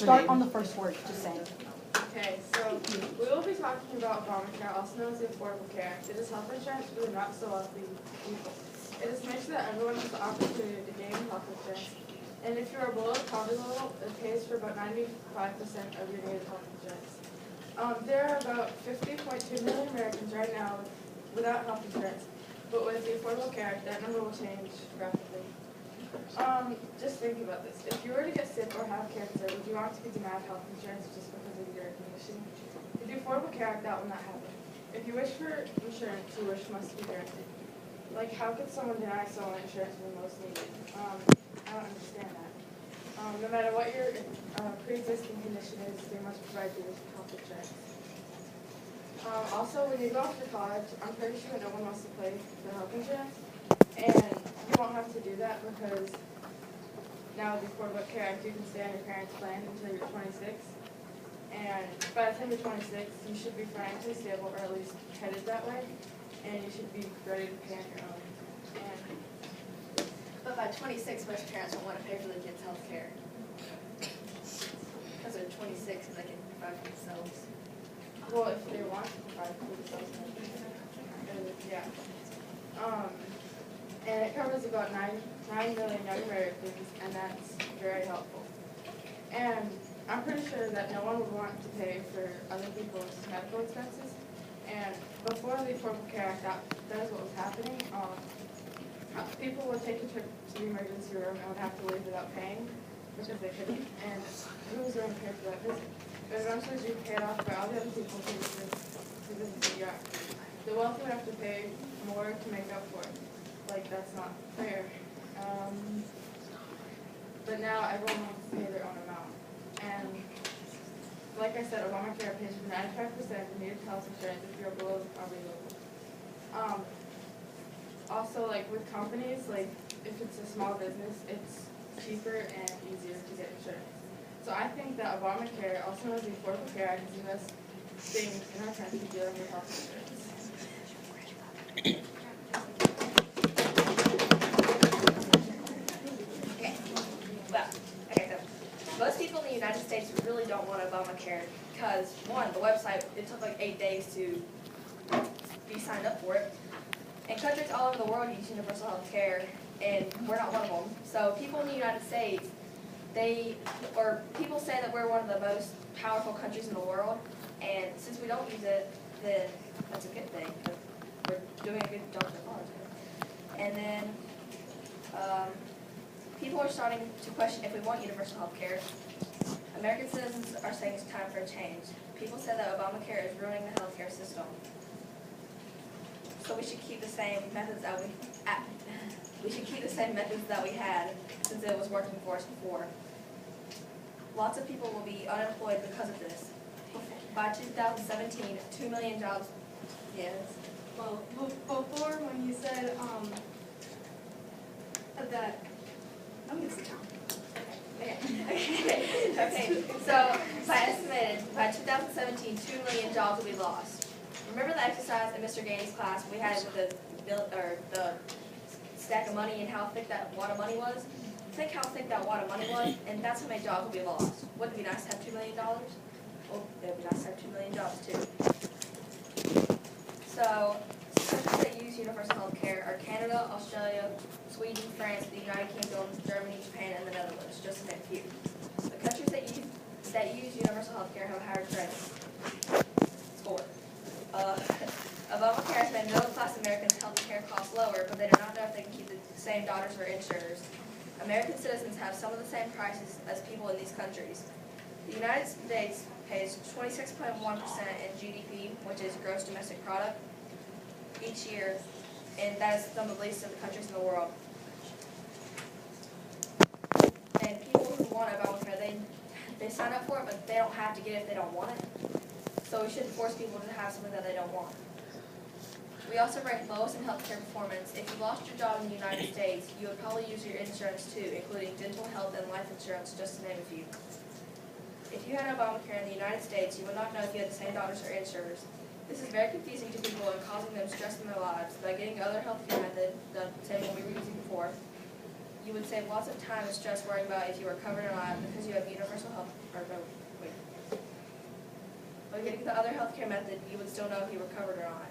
Start on the first word, just saying. Okay, so we will be talking about Obamacare, also known as the Affordable Care. It is health insurance for the not so wealthy people. It is to make sure that everyone has the opportunity to gain health insurance. And if you are below the poverty level, it pays for about 95% of your needed health insurance. There are about 50.2 million Americans right now without health insurance, but with the Affordable Care Act, that number will change rapidly. Just think about this. If you were to get sick or have cancer, would you want to be denied health insurance just because of your condition? With the Affordable Care Act, that will not happen. If you wish for insurance, your wish must be granted. Like, how could someone deny someone insurance when most need it? I don't understand that. No matter what your pre-existing condition is, they must provide you with health insurance. Also, when you go off to college, I'm pretty sure no one wants to pay for health insurance, and you won't have to do that because now with the Affordable Care Act, you can stay on your parents' plan until you're 26, and by the time you're 26, you should be financially stable, or at least headed that way, and you should be ready to pay on your own. But by 26, most parents won't want to pay for their kids' health care. Because they're 26 and they can provide for themselves. Well, if they want to provide for themselves, yeah. And it covers about 9 million young Americans, and that's very helpful. And I'm pretty sure that no one would want to pay for other people's medical expenses. And before the Affordable Care Act, that is what was happening. People would take a trip to the emergency room and would have to leave without paying because they couldn't. And who was going to pay for that visit? But eventually you paid off by all the other people who visit the ER. The wealthy would have to pay more to make up for it. Like, that's not fair. But now everyone wants to pay their own amount. And like I said, Obamacare pays for 95% of needed health insurance if you're below the poverty level. Also, like with companies, like if it's a small business, it's cheaper and easier to get insurance. So I think that Obamacare, also known as the Affordable Care Act, is the best thing in our country dealing with health insurance. So most people in the United States really don't want Obamacare because, one, the website, it took like 8 days to be signed up for it. And countries all over the world use universal health care, and we're not one of them. So people in the United States, people say that we're one of the most powerful countries in the world, and since we don't use it, then that's a good thing, because we're doing a good job so far. And then people are starting to question if we want universal health care. American citizens are saying it's time for a change. People say that Obamacare is ruining the healthcare system. So we should keep the same methods that we had since it was working for us before. Lots of people will be unemployed because of this. By 2017, 2 million jobs. Yes. Well, before when you said that, I'm gonna sit down. Okay. So by 2017, 2 million jobs will be lost. Remember the exercise in Mr. Gainey's class we had with the stack of money and how thick that wad of money was? Think how thick that wad of money was, and that's how many jobs will be lost. Wouldn't it be nice to have $2 million? Well, it would be nice to have 2 million jobs too. So, countries that use universal health care are Canada, Australia, Sweden, France, the United Kingdom, Germany, Japan, and the Netherlands, just to name a few. The countries that use universal health care have a higher credit score. Obamacare has made middle-class Americans' health care costs lower, but they do not know if they can keep the same doctors or insurers. American citizens have some of the same prices as people in these countries. The United States pays 26.1% in GDP, which is gross domestic product, each year, and that is some of the least of the countries in the world. And people who want Obamacare, they sign up for it, but they don't have to get it if they don't want it. So we shouldn't force people to have something that they don't want. We also rank lowest in healthcare performance. If you lost your job in the United States, you would probably use your insurance too, including dental, health, and life insurance, just to name a few. If you had Obamacare in the United States, you would not know if you had the same doctors or insurers. This is very confusing to people and causing them stress in their lives. By getting other healthcare methods, the same one we were using before, you would save lots of time and stress worrying about if you were covered or not because you have universal health, or no, wait. By getting the other healthcare method, you would still know if you were covered or not.